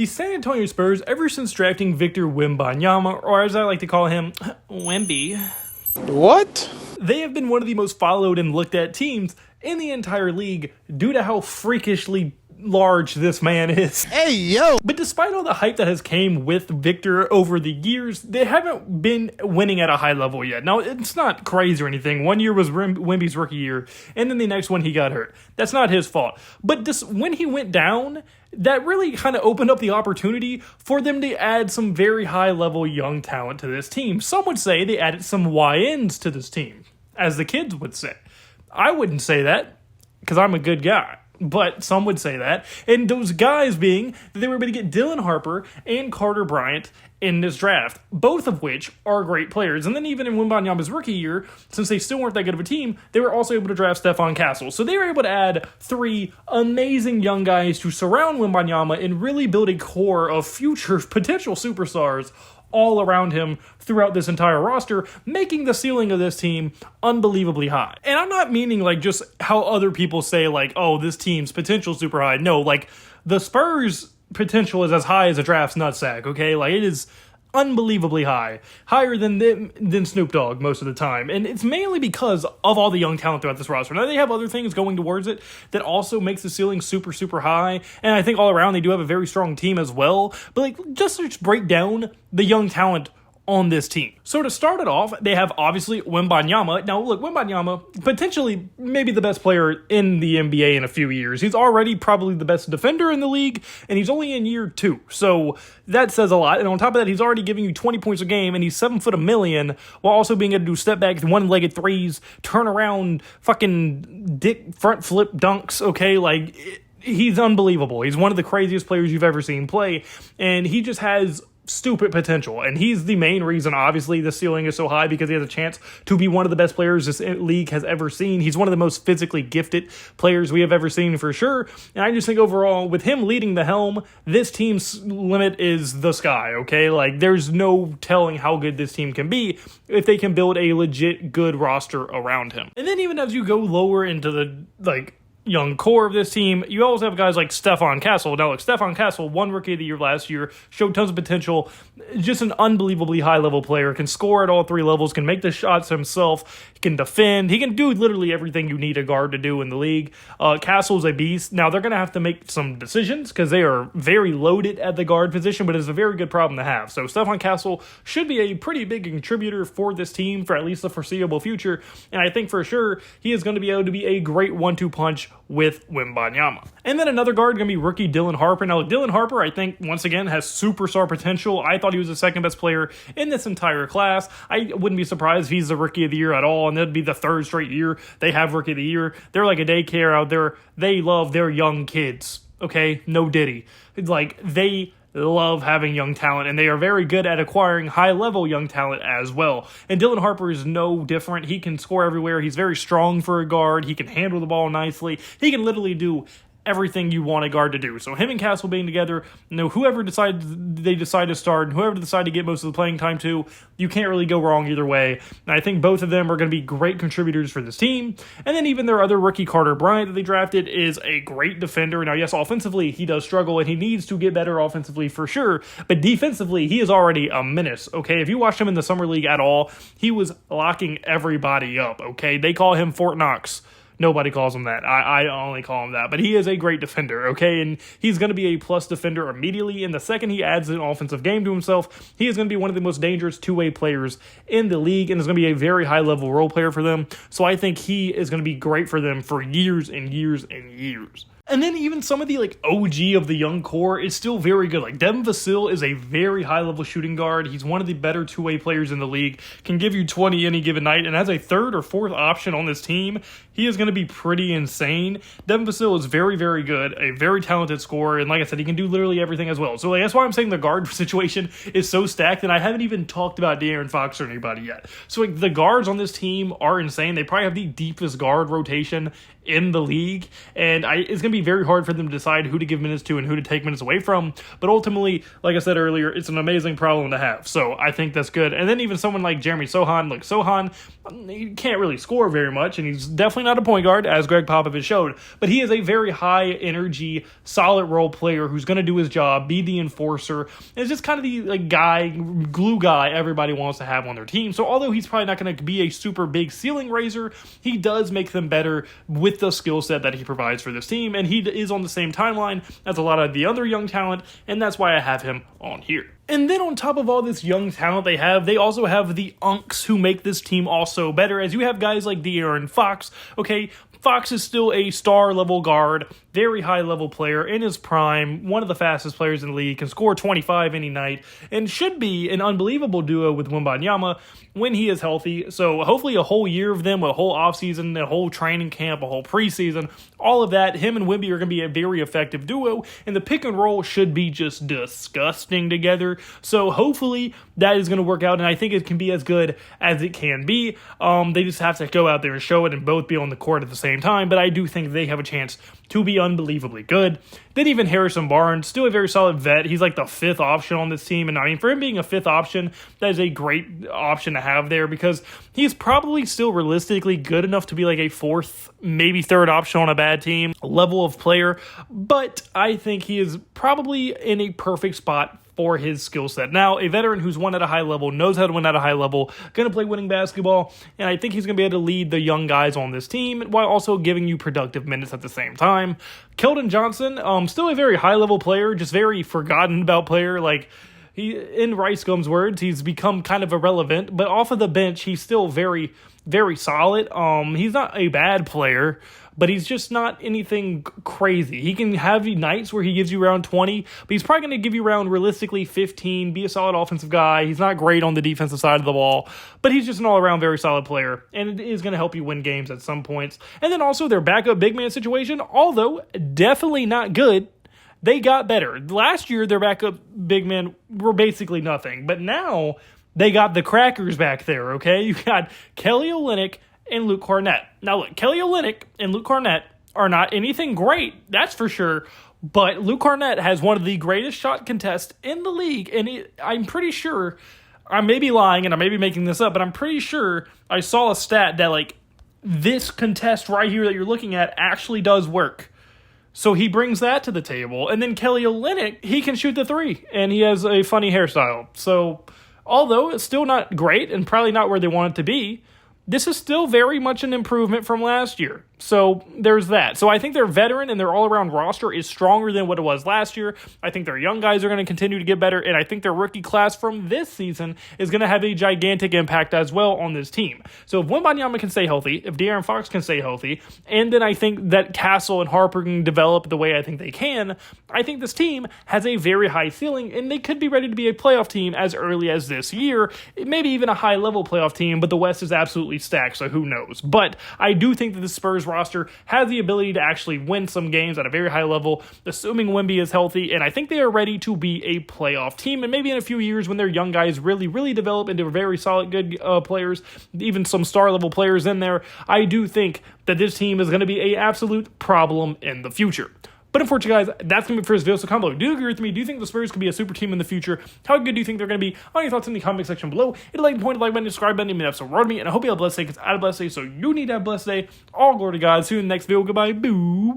The San Antonio Spurs, ever since drafting Victor Wembanyama, or as I like to call him, Wemby, What? they have been one of the most followed and looked at teams in the entire league due to how freakishly large this man is. Hey, yo! But despite all the hype that has came with Victor over the years, they haven't been winning at a high level yet. Now, it's not crazy or anything. 1 year was Wemby's rookie year, and then the next one he got hurt. That's not his fault. But when he went down, that really kind of opened up the opportunity for them to add some very high-level young talent to this team. Some would say they added some YNs to this team, as the kids would say. I wouldn't say that, because I'm a good guy. But some would say that. And those guys being that they were able to get Dylan Harper and Carter Bryant in this draft, both of which are great players. And then even in Wembanyama's rookie year, since they still weren't that good of a team, they were also able to draft Stephon Castle. So they were able to add 3 amazing young guys to surround Wembanyama and really build a core of future potential superstars all around him throughout this entire roster, making the ceiling of this team unbelievably high. And I'm not meaning like just how other people say like, oh, this team's potential super high. No, like the Spurs' potential is as high as a draft's nutsack, okay? Like it is unbelievably high, higher than Snoop Dogg most of the time, and it's mainly because of all the young talent throughout this roster. Now they have other things going towards it that also makes the ceiling super, super high, and I think all around they do have a very strong team as well, but like just to break down the young talent on this team. So to start it off, they have obviously Wembanyama. Now look, Wembanyama, potentially maybe the best player in the NBA in a few years. He's already probably the best defender in the league, and he's only in year 2. So that says a lot. And on top of that, he's already giving you 20 points a game, and he's 7'1", while also being able to do step back, one-legged threes, turn around, fucking dick front flip dunks, okay? Like, he's unbelievable. He's one of the craziest players you've ever seen play, and he just has stupid potential, and he's the main reason obviously the ceiling is so high, because he has a chance to be one of the best players this league has ever seen. He's one of the most physically gifted players we have ever seen for sure, and I just think overall with him leading the helm, this team's limit is the sky, okay? Like there's no telling how good this team can be if they can build a legit good roster around him. And then even as you go lower into the young core of this team, you also have guys like Stephon Castle. Now, look, Stephon Castle won Rookie of the Year last year, showed tons of potential, just an unbelievably high-level player, can score at all 3 levels, can make the shots himself, he can defend, he can do literally everything you need a guard to do in the league. Castle's a beast. Now, they're going to have to make some decisions, because they are very loaded at the guard position, but it's a very good problem to have. So, Stephon Castle should be a pretty big contributor for this team for at least the foreseeable future, and I think for sure he is going to be able to be a great 1-2 punch with Wembanyama. And then another guard going to be rookie Dylan Harper. Now, Dylan Harper, I think, once again, has superstar potential. I thought he was the second best player in this entire class. I wouldn't be surprised if he's the Rookie of the Year at all, and that'd be the 3rd straight year they have Rookie of the Year. They're like a daycare out there. They love their young kids, okay? No diddy. It's like, they love having young talent, and they are very good at acquiring high-level young talent as well. And Dylan Harper is no different. He can score everywhere. He's very strong for a guard. He can handle the ball nicely. He can literally do everything you want a guard to do. So him and Castle being together, whoever they decide to start, and whoever decide to get most of the playing time to, you can't really go wrong either way. And I think both of them are going to be great contributors for this team. And then even their other rookie, Carter Bryant, that they drafted, is a great defender. Now, yes, offensively, he does struggle, and he needs to get better offensively for sure. But defensively, he is already a menace, okay? If you watched him in the Summer League at all, he was locking everybody up, okay? They call him Fort Knox. Nobody calls him that. I only call him that. But he is a great defender, okay? And he's going to be a plus defender immediately. And the second he adds an offensive game to himself, he is going to be one of the most dangerous two-way players in the league, and is going to be a very high-level role player for them. So I think he is going to be great for them for years and years and years. And then even some of the OG of the young core is still very good. Like Devin Vassell is a very high-level shooting guard. He's one of the better two-way players in the league. Can give you 20 any given night. And as a 3rd or 4th option on this team, he is going to be pretty insane. Devin Vassell is very, very good. A very talented scorer. And like I said, he can do literally everything as well. So that's why I'm saying the guard situation is so stacked. And I haven't even talked about De'Aaron Fox or anybody yet. So the guards on this team are insane. They probably have the deepest guard rotation in the league, and it's going to be very hard for them to decide who to give minutes to and who to take minutes away from, but ultimately, like I said earlier, it's an amazing problem to have, so I think that's good. And then even someone like Jeremy Sohan, he can't really score very much, and he's definitely not a point guard, as Greg Popovich showed, but he is a very high energy, solid role player who's going to do his job, be the enforcer, and it's just kind of the glue guy everybody wants to have on their team. So although he's probably not going to be a super big ceiling raiser, he does make them better with the skill set that he provides for this team, and he is on the same timeline as a lot of the other young talent, and that's why I have him on here. And then on top of all this young talent they also have the unks who make this team also better, as you have guys like De'Aaron Fox. Okay, Fox is still a star-level guard, very high-level player in his prime, one of the fastest players in the league, can score 25 any night, and should be an unbelievable duo with Wembanyama when he is healthy. So hopefully a whole year of them, a whole offseason, a whole training camp, a whole preseason, all of that, him and Wemby are going to be a very effective duo, and the pick and roll should be just disgusting together. So hopefully that is going to work out, and I think it can be as good as it can be. They just have to go out there and show it and both be on the court at the same time, but I do think they have a chance to be unbelievably good. Then even Harrison Barnes, still a very solid vet. He's like the fifth option on this team, and I mean, for him being a fifth option, that is a great option to have there because he's probably still realistically good enough to be like a fourth, maybe third option on a bad team level of player, but I think he is probably in a perfect spot for his skill set. Now, a veteran who's won at a high level, knows how to win at a high level, going to play winning basketball, and I think he's going to be able to lead the young guys on this team while also giving you productive minutes at the same time. Keldon Johnson, still a very high-level player, just very forgotten about player. Like, he, in Rice Gum's words, he's become kind of irrelevant, but off of the bench, he's still very, very solid. He's not a bad player, but he's just not anything crazy. He can have nights where he gives you around 20, but he's probably going to give you around realistically 15, be a solid offensive guy. He's not great on the defensive side of the ball, but he's just an all-around very solid player, and it is going to help you win games at some points. And then also their backup big man situation, although definitely not good, they got better. Last year, their backup big men were basically nothing, but now they got the crackers back there, okay? You got Kelly Olynyk and Luke Cornett. Now look, Kelly Olynyk and Luke Cornett are not anything great, that's for sure, but Luke Cornett has one of the greatest shot contests in the league, and I'm pretty sure, I may be lying and I may be making this up, but I'm pretty sure I saw a stat that like this contest right here that you're looking at actually does work. So he brings that to the table, and then Kelly Olynyk, he can shoot the three, and he has a funny hairstyle. So although it's still not great and probably not where they want it to be, this is still very much an improvement from last year. So there's that. So I think their veteran and their all-around roster is stronger than what it was last year. I think their young guys are going to continue to get better, and I think their rookie class from this season is going to have a gigantic impact as well on this team. So if Wembanyama can stay healthy, if De'Aaron Fox can stay healthy, and then I think that Castle and Harper can develop the way I think they can, I think this team has a very high ceiling, and they could be ready to be a playoff team as early as this year, maybe even a high-level playoff team, but the West is absolutely stacked, so who knows. But I do think that the Spurs roster has the ability to actually win some games at a very high level, assuming Wemby is healthy, and I think they are ready to be a playoff team, and maybe in a few years when their young guys really, really develop into very solid, good players, even some star-level players in there, I do think that this team is going to be an absolute problem in the future. But unfortunately, guys, that's going to be for this video. So comment below. Do you agree with me? Do you think the Spurs could be a super team in the future? How good do you think they're going to be? All your thoughts in the comment section below. Hit the like button, subscribe button, and episode road me. And I hope you have a blessed day because I had a blessed day. So you need to have a blessed day. All glory to God. See you in the next video. Goodbye. Boo.